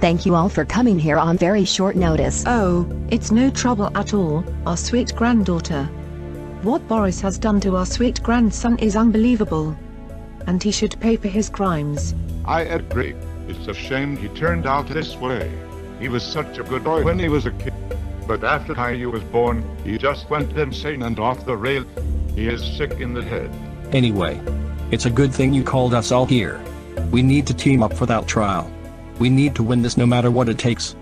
Thank you all for coming here on very short notice. Oh, it's no trouble at all, our sweet granddaughter. What Boris has done to our sweet grandson is unbelievable. And he should pay for his crimes. I agree. It's a shame he turned out this way. He was such a good boy when he was a kid. But after Caillou was born, he just went insane and off the rail. He is sick in the head. Anyway, it's a good thing you called us all here. We need to team up for that trial. We need to win this no matter what it takes.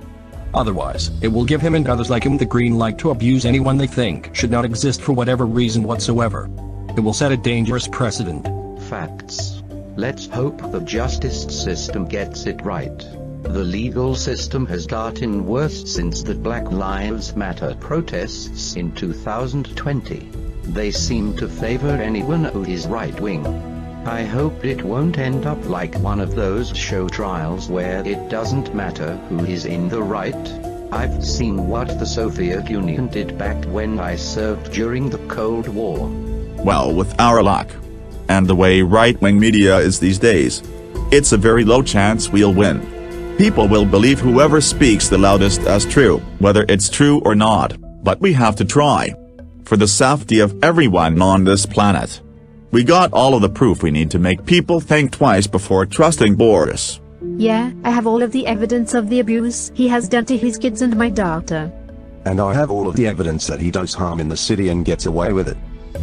Otherwise, it will give him and others like him the green light to abuse anyone they think should not exist for whatever reason whatsoever. It will set a dangerous precedent. Facts. Let's hope the justice system gets it right. The legal system has gotten worse since the Black Lives Matter protests in 2020. They seem to favor anyone who is right-wing. I hope it won't end up like one of those show trials where it doesn't matter who is in the right. I've seen what the Soviet Union did back when I served during the Cold War. Well, with our luck, and the way right-wing media is these days, it's a very low chance we'll win. People will believe whoever speaks the loudest as true, whether it's true or not, but we have to try. For the safety of everyone on this planet. We got all of the proof we need to make people think twice before trusting Boris. Yeah, I have all of the evidence of the abuse he has done to his kids and my daughter. And I have all of the evidence that he does harm in the city and gets away with it.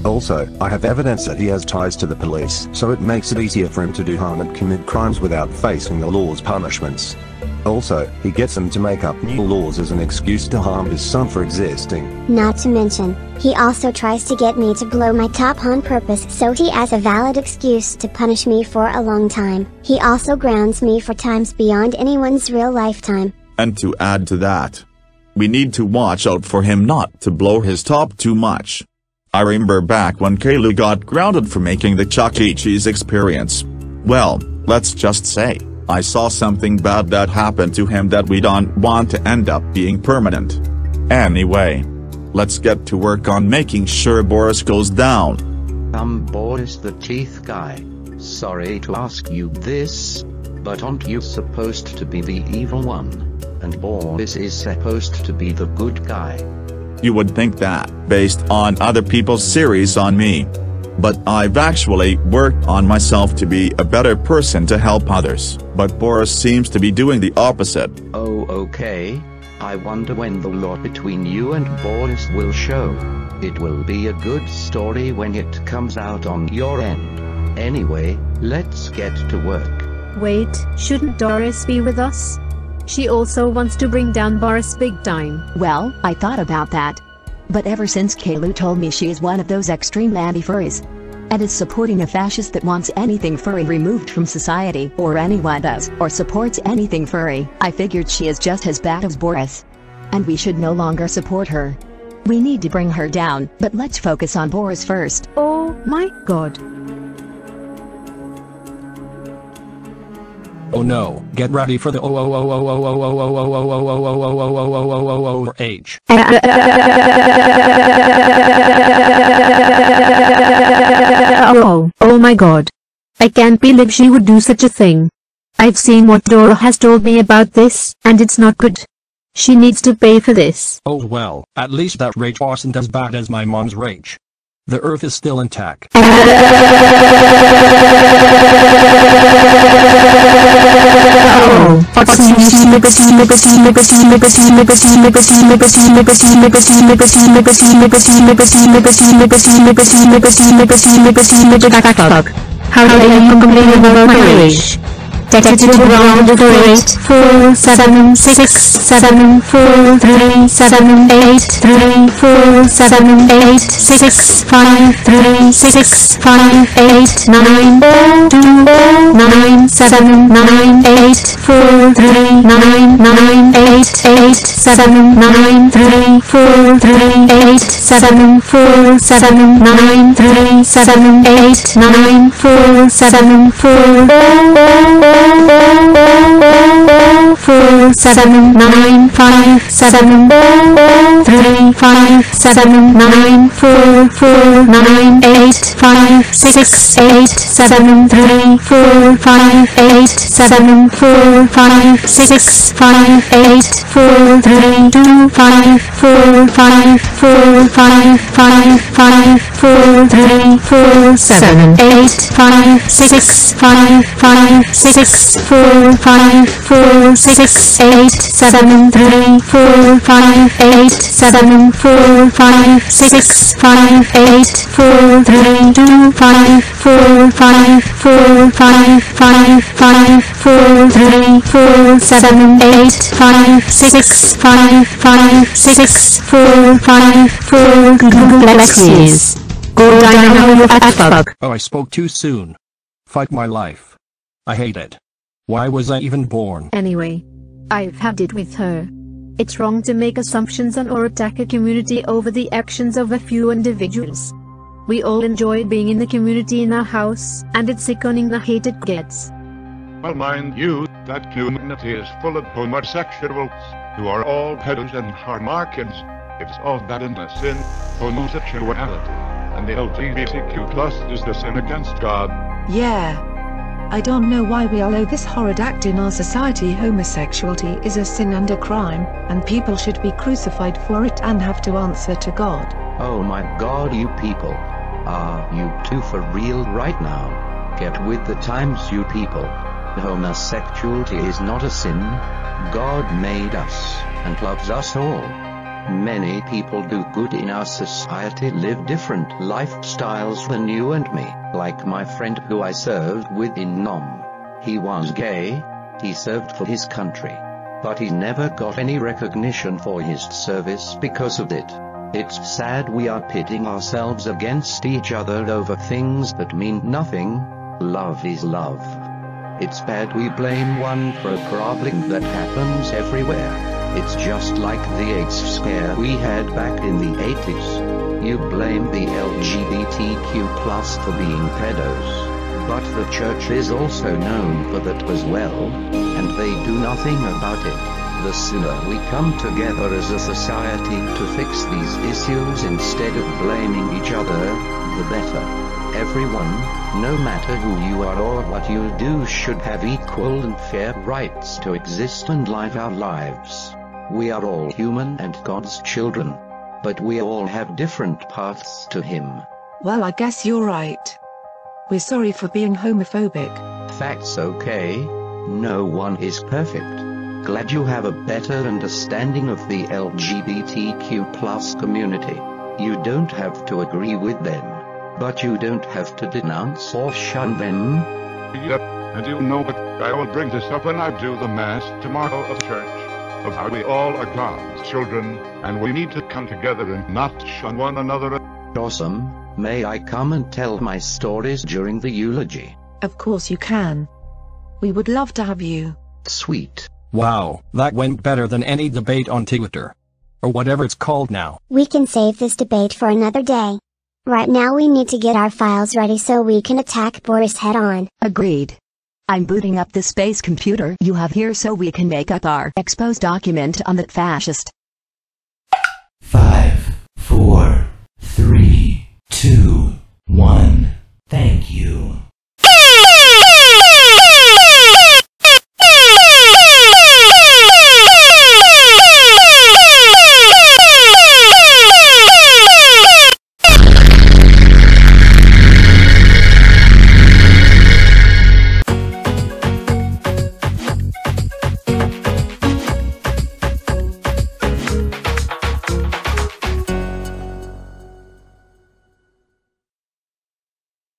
Also, I have evidence that he has ties to the police, so it makes it easier for him to do harm and commit crimes without facing the law's punishments. Also, he gets them to make up new laws as an excuse to harm his son for existing. Not to mention, he also tries to get me to blow my top on purpose so he has a valid excuse to punish me for a long time. He also grounds me for times beyond anyone's real lifetime. And to add to that, we need to watch out for him not to blow his top too much. I remember back when Caillou got grounded for making the Chuck E. Cheese experience. Well, let's just say, I saw something bad that happened to him that we don't want to end up being permanent. Anyway, let's get to work on making sure Boris goes down. Boris the teeth guy. Sorry to ask you this, but aren't you supposed to be the evil one? And Boris is supposed to be the good guy. You would think that, based on other people's series on me. But I've actually worked on myself to be a better person to help others. But Boris seems to be doing the opposite. Oh, okay. I wonder when the law between you and Boris will show. It will be a good story when it comes out on your end. Anyway, let's get to work. Wait, shouldn't Doris be with us? She also wants to bring down Boris big time. Well, I thought about that. But ever since Caillou told me she is one of those extreme anti-furries, and is supporting a fascist that wants anything furry removed from society, or anyone does, or supports anything furry, I figured she is just as bad as Boris. And we should no longer support her. We need to bring her down, but let's focus on Boris first. Oh my god. Oh no, get ready for the H. Oh my god. I can't believe she would do such a thing. I've seen what Dora has told me about this, and it's not good. She needs to pay for this. Oh well, at least that rage wasn't as bad as my mom's rage. The earth is still intact. How dare you complain about my rage? Text to ground for 8 4 7 6 7 4 3 7 8 3 4 7 8 6 5 3 6 5 8 9 2 9 7 9 8 4 3 9 9 8 8 7 9 3 4 3 8 7 4 7 9 3 7 8 9 4 7 4 4 7 9 5 7 3 3 5 7 9 4 4 9 8 5 6 8 7 3 4 5 8 7 4 5 6 5 8 4 3 2 5 4 5 4 5 5 5 4 3 4 7 8 5 6 5 5 6 4 5 4 6 8 7 3 4 5 8 7 4 5 6 5 8 4 3 2 5 4 5 4 5 5 5 4 3 4 7 8 5 6 5 5 6 4 5 4 Galaxies. Go Dynamo at fuck. Oh, I spoke too soon. Fuck my life. I hate it. Why was I even born? Anyway, I've had it with her. It's wrong to make assumptions on or attack a community over the actions of a few individuals. We all enjoy being in the community in our house, and it's sickening the hate it gets. Well, mind you, that community is full of homosexuals, who are all pedos and harmarkins. It's all bad in the sin, homosexuality, and the LGBTQ+ is the sin against God. Yeah. I don't know why we allow this horrid act in our society. Homosexuality is a sin and a crime, and people should be crucified for it and have to answer to God. Oh my God, you people. Are you two for real right now? Get with the times, you people. Homosexuality is not a sin. God made us, and loves us all. Many people do good in our society, live different lifestyles than you and me, like my friend who I served with in Nom. He was gay, he served for his country, but he never got any recognition for his service because of it. It's sad we are pitting ourselves against each other over things that mean nothing. Love is love. It's bad we blame one for a problem that happens everywhere. It's just like the AIDS scare we had back in the 80s. You blame the LGBTQ+ for being pedos, but the church is also known for that as well, and they do nothing about it. The sooner we come together as a society to fix these issues instead of blaming each other, the better. Everyone, no matter who you are or what you do, should have equal and fair rights to exist and live our lives. We are all human and God's children, but we all have different paths to Him. Well, I guess you're right. We're sorry for being homophobic. That's okay. No one is perfect. Glad you have a better understanding of the LGBTQ+ community. You don't have to agree with them, but you don't have to denounce or shun them. Yep, and you know what, I will bring this up when I do the Mass tomorrow of church, of how we all are God's children, and we need to come together and not shun one another. Awesome. May I come and tell my stories during the eulogy? Of course you can. We would love to have you. Sweet. Wow, that went better than any debate on Twitter. Or whatever it's called now. We can save this debate for another day. Right now we need to get our files ready so we can attack Boris head on. Agreed. I'm booting up the space computer you have here so we can make up our expose document on that fascist. 5, 4, 3, 2, 1. Thank you.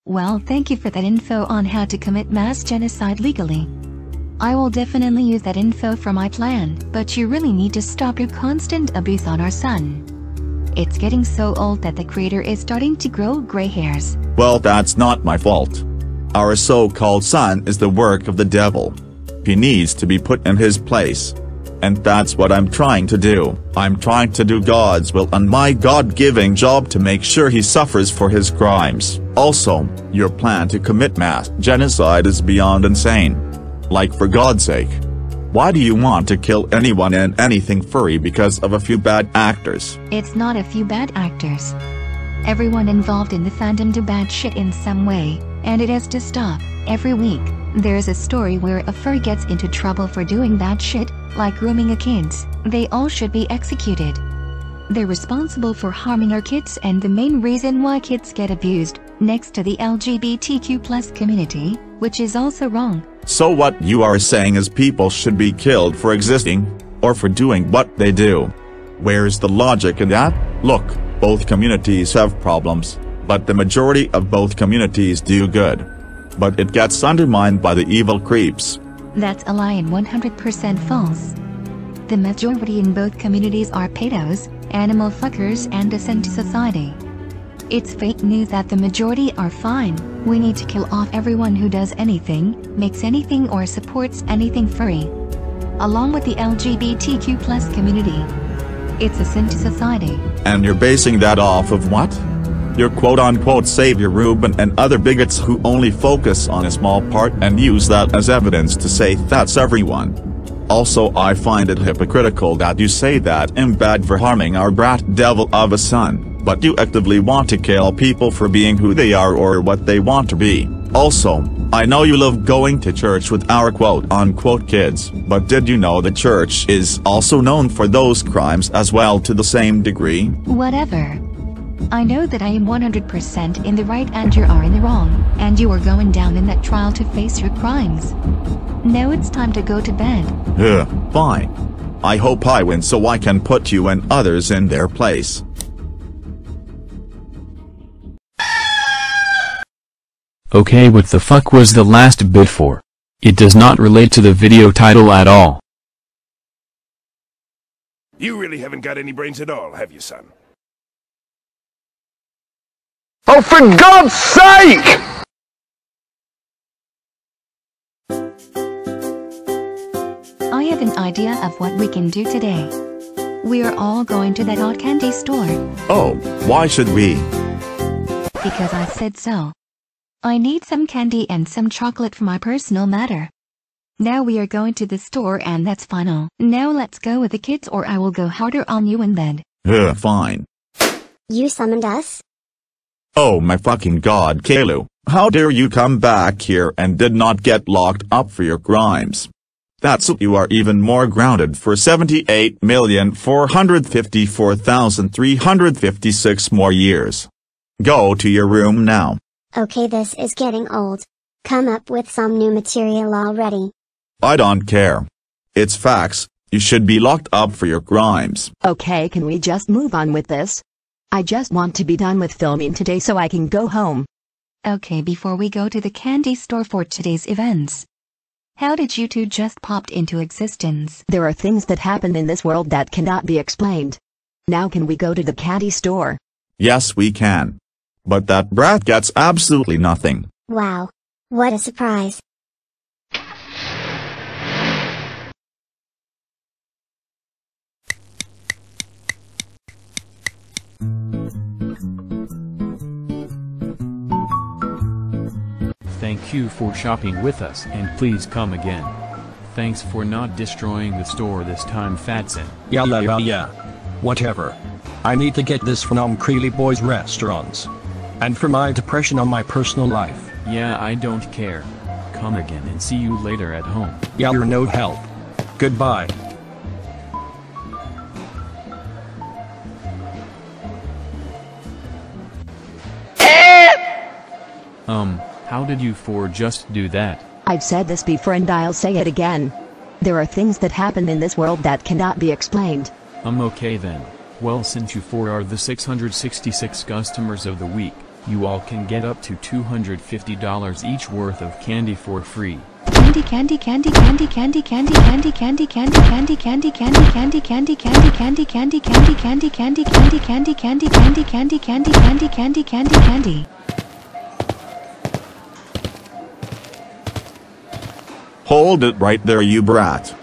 Well, thank you for that info on how to commit mass genocide legally. I will definitely use that info for my plan, but you really need to stop your constant abuse on our son. It's getting so old that the creator is starting to grow gray hairs. Well, that's not my fault. Our so-called son is the work of the devil. He needs to be put in his place. And that's what I'm trying to do. I'm trying to do God's will and my God-giving job to make sure he suffers for his crimes. Also, your plan to commit mass genocide is beyond insane. Like, for God's sake. Why do you want to kill anyone and anything furry because of a few bad actors? It's not a few bad actors. Everyone involved in the fandom do bad shit in some way, and it has to stop. Every week, there's a story where a furry gets into trouble for doing bad shit, like grooming a kids. They all should be executed. They're responsible for harming our kids and the main reason why kids get abused, next to the LGBTQ+ community, which is also wrong. So what you are saying is people should be killed for existing, or for doing what they do. Where's the logic in that? Look, both communities have problems, but the majority of both communities do good. But it gets undermined by the evil creeps. That's a lie and 100% false. The majority in both communities are pedos, animal fuckers and dissent to society. It's fake news that the majority are fine. We need to kill off everyone who does anything, makes anything or supports anything furry. Along with the LGBTQ+ community. It's a sin to society. And you're basing that off of what? Your quote-unquote savior Ruben and other bigots who only focus on a small part and use that as evidence to say that's everyone. Also, I find it hypocritical that you say that I'm bad for harming our brat devil of a son, but you actively want to kill people for being who they are or what they want to be. Also, I know you love going to church with our quote-unquote kids, but did you know the church is also known for those crimes as well to the same degree? Whatever. I know that I am 100% in the right and you are in the wrong, and you are going down in that trial to face your crimes. Now it's time to go to bed. Fine. I hope I win so I can put you and others in their place. Okay, what the fuck was the last bit for? It does not relate to the video title at all. You really haven't got any brains at all, have you, son? Oh, for God's sake! I have an idea of what we can do today. We're all going to that hot candy store. Oh, why should we? Because I said so. I need some candy and some chocolate for my personal matter. Now we are going to the store and that's final. Now let's go with the kids or I will go harder on you in bed. Fine. You summoned us? Oh my fucking god, Caillou. How dare you come back here and did not get locked up for your crimes. That's it, you are even more grounded for 78,454,356 more years. Go to your room now. Okay, this is getting old. Come up with some new material already. I don't care. It's facts, you should be locked up for your crimes. Okay, can we just move on with this? I just want to be done with filming today so I can go home. Okay, before we go to the candy store for today's events. How did you two just popped into existence? There are things that happen in this world that cannot be explained. Now can we go to the candy store? Yes, we can. But that brat gets absolutely nothing. Wow. What a surprise. Thank you for shopping with us and please come again. Thanks for not destroying the store this time, Fatson. Yeah. Whatever. I need to get this from Creely Boys restaurants. And for my depression on my personal life. Yeah, I don't care. Come again and see you later at home. Yeah, you're no help. Goodbye. How did you four just do that? I've said this before and I'll say it again. There are things that happen in this world that cannot be explained. Okay then. Well, since you four are the 666 customers of the week, you all can get up to $250 each worth of candy for free. Candy. Hold it right there, you brat.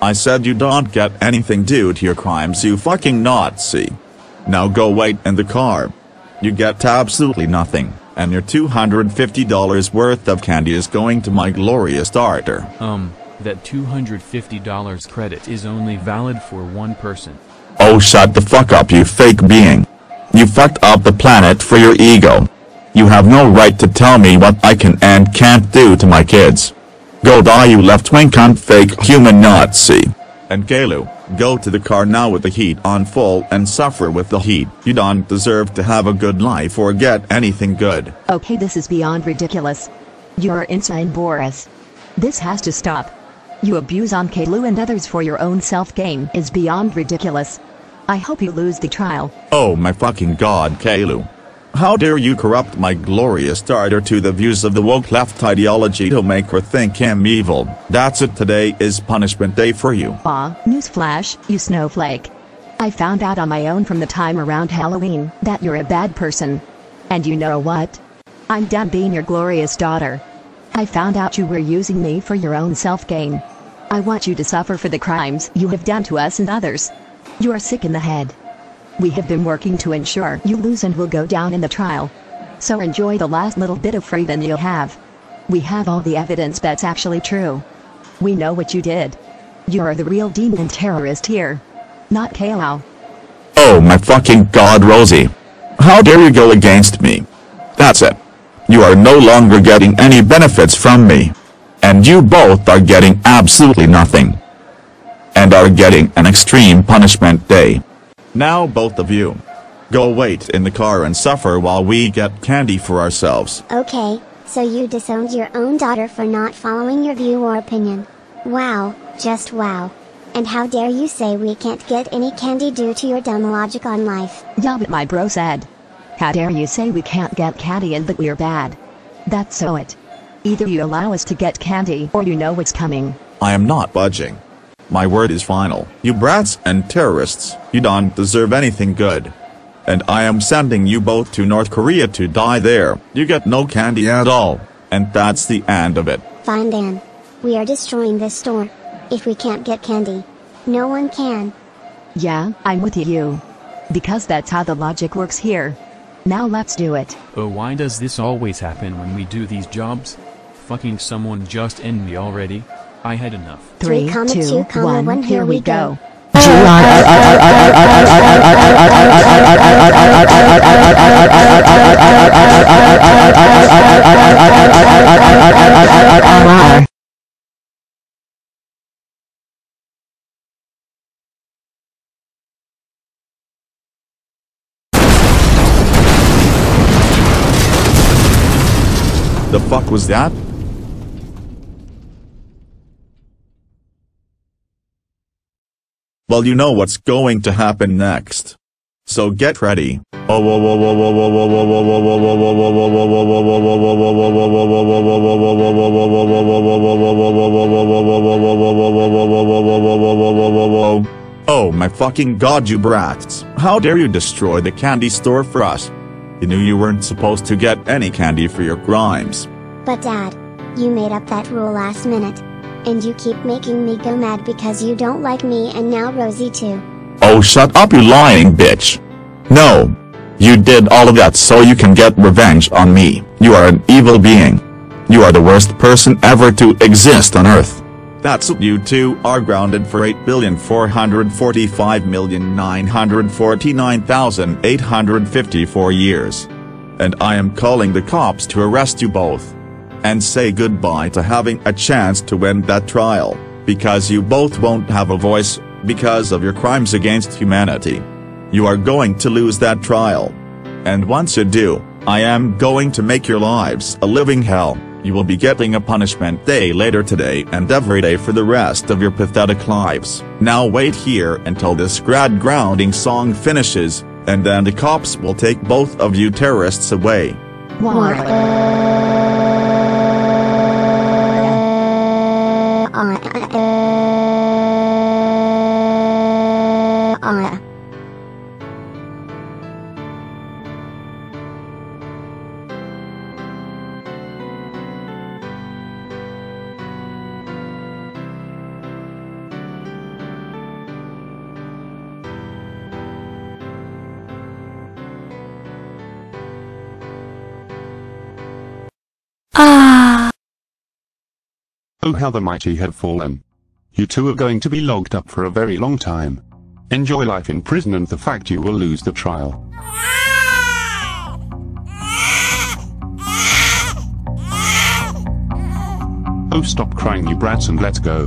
I said you don't get anything due to your crimes, you fucking Nazi. Now go wait in the car. You get absolutely nothing, and your $250 worth of candy is going to my glorious daughter. That $250 credit is only valid for one person. Oh, shut the fuck up, you fake being. You fucked up the planet for your ego. You have no right to tell me what I can and can't do to my kids. Go die, you left-wing cunt, fake human Nazi. And Caillou, go to the car now with the heat on full and suffer with the heat. You don't deserve to have a good life or get anything good. Okay, this is beyond ridiculous. You're insane, Boris. This has to stop. You abuse on Caillou and others for your own self-gain is beyond ridiculous. I hope you lose the trial. Oh my fucking god, Caillou. How dare you corrupt my glorious daughter to the views of the woke left ideology to make her think I'm evil. That's it, today is punishment day for you. Aw, newsflash, you snowflake. I found out on my own from the time around Halloween that you're a bad person. And you know what? I'm done being your glorious daughter. I found out you were using me for your own self-gain. I want you to suffer for the crimes you have done to us and others. You are sick in the head. We have been working to ensure you lose and will go down in the trial. So enjoy the last little bit of freedom you'll have. We have all the evidence that's actually true. We know what you did. You are the real demon and terrorist here. Not Caillou. Oh my fucking god, Rosie. How dare you go against me? That's it. You are no longer getting any benefits from me. And you both are getting absolutely nothing. And are getting an extreme punishment day. Now both of you. Go wait in the car and suffer while we get candy for ourselves. Okay, so you disowned your own daughter for not following your view or opinion. Wow, just wow. And how dare you say we can't get any candy due to your dumb logic on life? Yeah, but my bro said. How dare you say we can't get candy and that we're bad? That's so it. Either you allow us to get candy or you know what's coming. I am not budging. My word is final. You brats and terrorists, you don't deserve anything good. And I am sending you both to North Korea to die there. You get no candy at all. And that's the end of it. Fine Dan. We are destroying this store. If we can't get candy, no one can. Yeah, I'm with you. Because that's how the logic works here. Now let's do it. Oh, why does this always happen when we do these jobs? Fucking someone just end me already. I had enough. 3, 2, 1, here we go. The fuck was that? Well, you know what's going to happen next. So get ready. Oh my fucking god, you brats. How dare you destroy the candy store for us? You knew you weren't supposed to get any candy for your crimes. But Dad, you made up that rule last minute. And you keep making me go mad because you don't like me and now Rosie too. Oh, shut up, you lying bitch. No. You did all of that so you can get revenge on me. You are an evil being. You are the worst person ever to exist on Earth. That's what you two are grounded for 8,445,949,854 years. And I am calling the cops to arrest you both. And say goodbye to having a chance to win that trial, because you both won't have a voice, because of your crimes against humanity. You are going to lose that trial. And once you do, I am going to make your lives a living hell. You will be getting a punishment day later today and every day for the rest of your pathetic lives. Now wait here until this grad grounding song finishes, and then the cops will take both of you terrorists away. Oh, how the mighty have fallen. You two are going to be locked up for a very long time. Enjoy life in prison and the fact you will lose the trial. Oh, stop crying, you brats, and let's go.